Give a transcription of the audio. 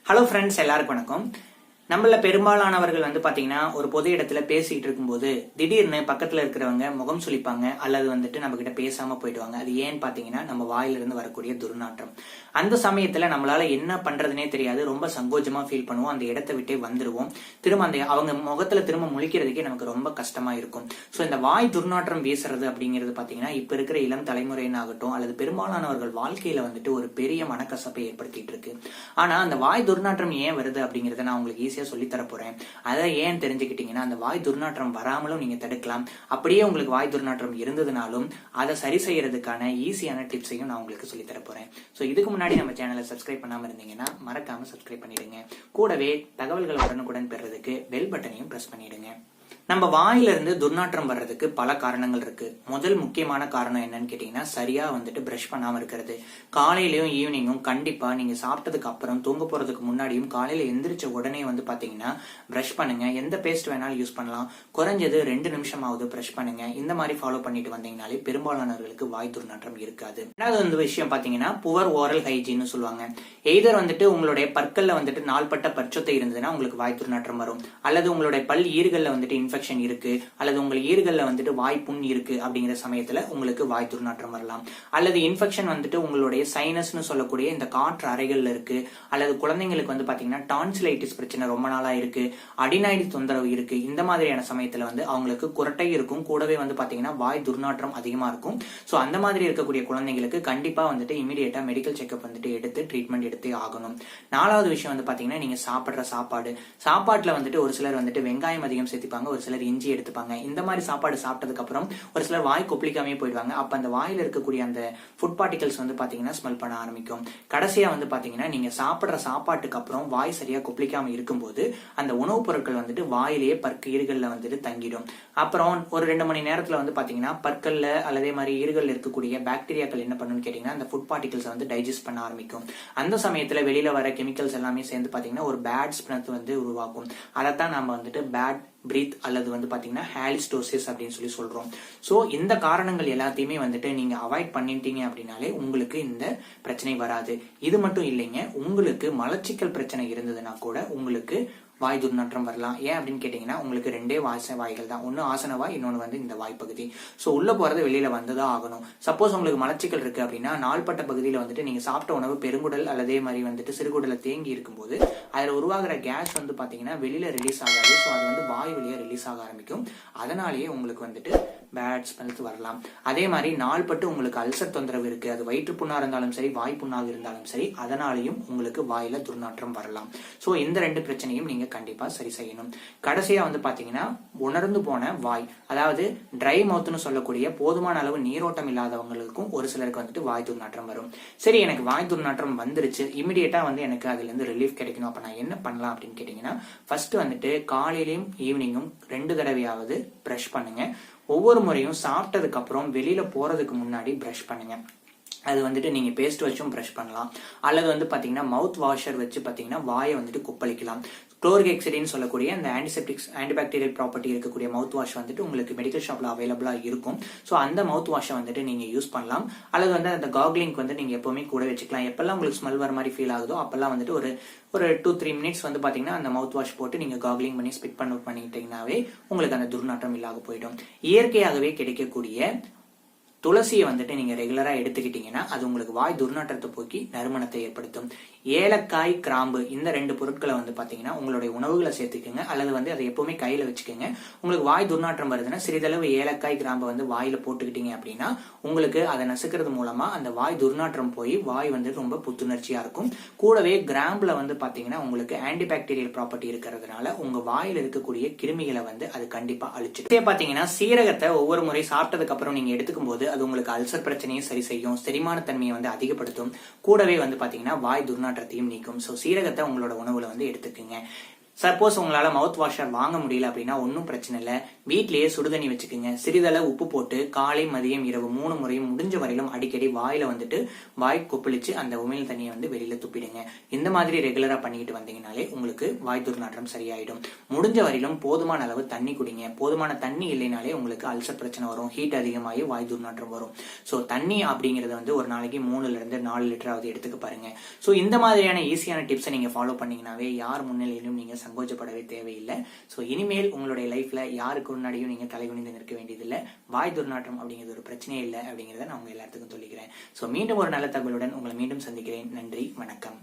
Hello friends, எல்லாருக்கும் வணக்கம். நம்மள பெரும்பாலானவர்கள் பாத்தீங்கன்னா ஒரு பொது இடத்துல பேசிட்டு இருக்கும்போது திடீர்னு பக்கத்துல இருக்கிறவங்க முகம் சுளிப்பாங்க அல்லது நம்ம கிட்ட பேசாம போயிடுவாங்க. அது ஏன்னு பாத்தீங்கன்னா நம்ம வாயிலிருந்து வரக்கூடிய துர்நாற்றம். அந்த சமயத்துல நம்மளால என்ன பண்றதுனே தெரியாது, ரொம்ப சங்கோஜமா ஃபீல் பண்ணுவோம், அந்த இடத்தை விட்டே வந்துருவோம். திரும்ப அந்த அவங்க முகத்துல திரும்ப முழிக்கிறதுக்கே நமக்கு ரொம்ப கஷ்டமா இருக்கும். சோ இந்த வாய் துர்நாற்றம் வீசுறது அப்படிங்கிறது பாத்தீங்கன்னா இப்ப இருக்கிற இளம் தலைமுறையினாகட்டும் அல்லது பெரும்பாலானவர்கள் வாழ்க்கையில ஒரு பெரிய மனக்கசப்பை ஏற்படுத்திட்டு இருக்கு. ஆனா அந்த வாய் துர்நாற்றம் ஏன் வருது அப்படிங்கறத நான் உங்களுக்கு ஈஸியா சொல்லி தர போறேன். அதை ஏன் தெரிஞ்சுக்கிட்டீங்கன்னா அந்த வாய் துர்நாற்றம் வராமலும் நீங்க தடுக்கலாம். அப்படியே உங்களுக்கு வாய் துர்நாற்றம் இருந்ததுனாலும் அதை சரி செய்யறதுக்கான ஈஸியான டிப்ஸையும் நான் உங்களுக்கு சொல்லி தர போறேன். சோ இதுக்கு முன்னாடி நம்ம சேனலை சப்ஸ்கிரைப் பண்ணாம இருந்தீங்கன்னா மறக்காம சப்ஸ்கிரைப் பண்ணிடுங்க. கூடவே தகவல்கள் உடனுக்குடன் பெறதுக்கு பெல் பட்டனையும் பிரஸ் பண்ணிடுங்க. நம்ம வாயில இருந்து துர்நாற்றம் வர்றதுக்கு பல காரணங்கள் இருக்கு. முதல் முக்கியமான காரணம் என்னன்னு கேட்டீங்கன்னா சரியா பிரஷ் பண்ணாம இருக்கிறது. காலையிலயும் ஈவினிங்கும் கண்டிப்பா நீங்க சாப்பிட்டதுக்கு அப்புறம் தூங்க போறதுக்கு முன்னாடியும் காலையில எந்திரிச்ச உடனே பாத்தீங்கன்னா பிரஷ் பண்ணுங்க. எந்த பேஸ்ட் வேணாலும் யூஸ் பண்ணலாம். குறைஞ்சது 2 நிமிஷமாவது பிரஷ் பண்ணுங்க. இந்த மாதிரி ஃபாலோ பண்ணிட்டு வந்தீங்கனாலே பெரும்பாலானவர்களுக்கு வாய் துர்நாற்றம் இருக்காது. ரெண்டாவது விஷயம் பாத்தீங்கன்னா புவர் ஓரல் ஹைஜீன் சொல்லுவாங்க. எய்தர் உங்களுடைய பற்கள்ல நாள்பட்ட பற்சொத்தை இருந்ததுன்னா உங்களுக்கு வாய் துர்நாற்றம் வரும், அல்லது உங்களுடைய பல் ஈறுகள்ல இன்ஃபெக்ஷன் இருக்கு, அல்லது உங்கள் ஈறுகள்ல வாய் புண் இருக்கு அப்படிங்கிற சமயத்துல உங்களுக்கு வாய் துர்நாற்றம் வரலாம். அல்லது இன்ஃபெக்ஷன் உங்களுடைய சைனஸ்னு சொல்லக்கூடிய இந்த காற்று அறைகள்ல இருக்கு, அல்லது குழந்தைங்களுக்கு பாத்தீங்கன்னா டான்சிலைட்டிஸ் பிரச்சனை ரொம்ப நாளா இருக்கு, அடினாய்டிஸ் தொந்தரவு இருக்கு. இந்த மாதிரியான சமயத்துல அவங்களுக்கு குரட்டை இருக்கும், கூடவே பாத்தீங்கன்னா வாய் துர்நாற்றம் அதிகமா இருக்கும். சோ அந்த மாதிரி இருக்கக்கூடிய குழந்தைங்களுக்கு கண்டிப்பா இமீடியட்டா மெடிக்கல் செக்அப் எடுத்து ட்ரீட்மெண்ட் எடுத்தே ஆகணும். நாலாவது விஷயம் பாத்தீங்கன்னா நீங்க சாப்பிடுற சாப்பாட்டுல ஒரு சிலர் வெங்காயம் அதிகம் சேர்த்திப்பாங்க, ஒரு சிலர் இஞ்சி எடுத்துப்பாங்க. இந்த மாதிரி சாப்பாடு சாப்பிட்டதுக்கு அப்புறம் ஒரு சிலர் வாய் கொப்பளிக்காமே போயிடுவாங்க. அப்ப அந்த வாயில இருக்கக்கூடிய அந்த ஃபுட் பார்ட்டிகல்ஸ் பாத்தீங்கன்னா ஸ்மெல் பண்ண ஆரம்பிக்கும். கடைசியா பாத்தீங்கன்னா நீங்க சாப்பிடுற சாப்பாட்டுக்கு அப்புறம் வாய் சரியா கொப்பளிக்காம இருக்கும்போது அந்த உணவுப் பொருட்கள் வாயிலேயே பற்கு ஈறுகள்ல தங்கிடும். அப்புறம் ஒரு 2 மணி நேரத்துல பாத்தீங்கன்னா பற்கள்ல அல்லதே மாதிரி ஈறுகள்ல இருக்கக்கூடிய பாக்டீரியாக்கள் என்ன பண்ணுன்னு கேட்டீங்கன்னா அந்த ஃபுட் பார்ட்டிகல்ஸ் டைஜஸ்ட் பண்ண ஆரம்பிக்கும். அந்த சமயத்துல வெளியில வர கெமிக்கல்ஸ் எல்லாமே சேர்ந்து பாத்தீங்கன்னா ஒரு பேட் ஸ்மெல் உருவாக்கும். அதைத்தான் நம்ம பேட் பிரீத் அல்லது பாத்தீங்கன்னா ஹாலிஸ்டோசிஸ் அப்படின்னு சொல்றோம். சோ இந்த காரணங்கள் எல்லாத்தையுமே நீங்க அவாய்ட் பண்ணிட்டீங்க அப்படின்னாலே உங்களுக்கு இந்த பிரச்சனை வராது. இது மட்டும் இல்லைங்க, உங்களுக்கு மலச்சிக்கல் பிரச்சனை இருந்ததுன்னா கூட உங்களுக்கு வாய் துர்நாற்றம் வரலாம். ஏன் அப்படின்னு கேட்டீங்கன்னா உங்களுக்கு 2 வாய்கள் தான், ஒன்னு ஆசன வாய், இன்னொன்னு இந்த வாய்ப்பகுதி. சோ உள்ள போறது வெளியில வந்துதான் ஆகணும். சப்போஸ் உங்களுக்கு மலச்சிக்கல் இருக்கு அப்படின்னா நாள்பட்ட பகுதியில நீங்க சாப்பிட்ட உணவு பெருங்குடல் அல்லதே மாதிரி சிறுகுடல தேங்கி இருக்கும்போது அதுல உருவாகிற கேஸ் பாத்தீங்கன்னா வெளியில ரிலீஸ் ஆகாது. சோ அது வாய் வழியா ரிலீஸ் ஆக ஆரம்பிக்கும். அதனாலேயே உங்களுக்கு பேட் ஸ்மெல்ஸ் வரலாம். அதே மாதிரி நாள்பட்டு உங்களுக்கு அல்சர் தொந்தரவு இருக்கு, அது வயிற்று புண்ணா இருந்தாலும் சரி வாய் புண்ணாக இருந்தாலும் சரி, அதனாலையும் உங்களுக்கு வாயில துர்நாற்றம் வரலாம். சோ இந்த 2 பிரச்சனையும் நீங்க கண்டிப்பா சரி செய்யணும். கடைசியா பாத்தீங்கன்னா உணர்ந்து போன வாய், அதாவது ட்ரை மவுத்னு சொல்லக்கூடிய போதுமான அளவு நீரோட்டம் இல்லாதவங்களுக்கும் ஒரு சிலருக்கு வாய் துர்நாற்றம் வரும். சரி, எனக்கு வாய் துர்நாற்றம் வந்துருச்சு, இமிடியேட்டா எனக்கு அதுல இருந்து ரிலீஃப் கிடைக்கணும், அப்ப நான் என்ன பண்ணலாம் அப்படின்னு கேட்டீங்கன்னா ஃபர்ஸ்ட் காலையிலயும் ஈவினிங்கும் 2 தடவையாவது பிரஷ் பண்ணுங்க. ஒவ்வொரு முறையும் சாப்பிட்டதுக்கு அப்புறம் வெளியில போறதுக்கு முன்னாடி பிரஷ் பண்ணுங்க. அது நீங்க பேஸ்ட் வச்சும் பிரஷ் பண்ணலாம், அல்லது பாத்தீங்கன்னா மவுத் வாஷர் வச்சு பாத்தீங்கன்னா வாயை கொப்பளிக்கலாம். குளோரிக் எக்ஸிடின்னு சொல்லக்கூடிய அந்த ஆன்டிசெப்டிக் ஆன்டிபாக்டீரியல் ப்ராப்பர்ட்டி இருக்கக்கூடிய மவுத் வாஷ் உங்களுக்கு மெடிக்கல் ஷாப்ல அவைலபிளா இருக்கும். சோ அந்த மவுத் வாஷை நீங்க யூஸ் பண்ணலாம். அல்லது அந்த காக்லிங் நீங்க எப்பவுமே கூட வச்சுக்கலாம். எப்பெல்லாம் உங்களுக்கு ஸ்மெல் வர மாதிரி ஃபீல் ஆகுதோ அப்பெல்லாம் ஒரு 2-3 மினிட்ஸ் பாத்தீங்கன்னா அந்த மவுத் வாஷ் போட்டு நீங்க காக்லிங் பண்ணி ஸ்பிட் பண்ணிட்டீங்கன்னாவே உங்களுக்கு அந்த துர்நாற்றம் இல்லாத போயிடும். இயற்கையாகவே கிடைக்கக்கூடிய துளசியை நீங்க ரெகுலரா எடுத்துக்கிட்டீங்கன்னா அது உங்களுக்கு வாய் துர்நாற்றத்தை போக்கி நறுமணத்தை ஏற்படுத்தும். ஏலக்காய், கிராம்பு இந்த 2 பொருட்களை பாத்தீங்கன்னா உங்களுடைய உணவுகளை சேர்த்துக்கோங்க, அல்லது அதை எப்பவுமே கையில வச்சுக்கோங்க. உங்களுக்கு வாய் துர்நாற்றம் வருதுன்னா சிறிதளவு ஏலக்காய், கிராம்பு வாயில போட்டுக்கிட்டீங்க அப்படின்னா உங்களுக்கு அதை நசுக்கிறது மூலமா அந்த வாய் துர்நாற்றம் போய் வாய் ரொம்ப புத்துணர்ச்சியா இருக்கும். கூடவே கிராம்புல பாத்தீங்கன்னா உங்களுக்கு ஆன்டிபாக்டீரியல் ப்ராப்பர்ட்டி இருக்கிறதுனால உங்க வாயில இருக்கக்கூடிய கிருமிகளை அது கண்டிப்பா அழிச்சிடும். பாத்தீங்கன்னா சீரகத்தை ஒவ்வொரு முறை சாப்பிட்டதுக்கு அப்புறம் நீங்க எடுத்துக்கும் போது அது உங்களுக்கு அல்சர் பிரச்சனையும் சரி செய்யும், செரிமான தன்மையை அதிகப்படுத்தும், கூடவே பாத்தீங்கன்னா வாய் துர்நாற்றத்தையும் நீக்கும். சோ சீரகத்தை உங்களோட உணவுல எடுத்துக்கங்க. சப்போஸ் உங்களால மவுத் வாஷர் வாங்க முடியல அப்படின்னா ஒன்றும் பிரச்சனை இல்லை, வீட்லயே சுடுதண்ணி வச்சுக்கோங்க. சிறிதளவு உப்பு போட்டு காலை மதியம் இரவு 3 முறையும் முடிஞ்ச வரையிலும் அடிக்கடி வாயில வந்துட்டு வாய் கொப்பளிச்சு அந்த உமிழ் தண்ணியை வந்து வெளியில துப்பிடுங்க. இந்த மாதிரி ரெகுலரா பண்ணிட்டு வந்தீங்கனாலே உங்களுக்கு வாய் துர்நாற்றம் சரியாயிடும். முடிஞ்ச வரையிலும் போதுமான அளவு தண்ணி குடிங்க. போதுமான தண்ணி இல்லைனாலே உங்களுக்கு அல்சர் பிரச்சனை வரும், ஹீட் அதிகமாகி வாய் துர்நாற்றம் வரும். ஸோ தண்ணி அப்படிங்கறது வந்து ஒரு நாளைக்கு 3 இருந்து 4 லிட்டராவது எடுத்துக்க பாருங்க. ஸோ இந்த மாதிரியான ஈஸியான டிப்ஸை நீங்க ஃபாலோ பண்ணீங்கன்னாவே யார் முன்னிலையிலும் நீங்க சங்கோச்சப்படவே தேவையில்லை. ஸோ இனிமேல் உங்களுடைய லைஃப்ல யாருக்கு முன்னாடியும் நீங்க தலைகுனிந்து நிற்க வேண்டியதில்லை. வாய் துர்நாற்றம் அப்படிங்கிறது ஒரு பிரச்சனையே இல்லை அப்படிங்கிறத நான் உங்க எல்லாத்துக்கும் சொல்லிக்கிறேன். ஸோ மீண்டும் ஒரு நல்ல தகவலுடன் உங்களை மீண்டும் சந்திக்கிறேன். நன்றி, வணக்கம்.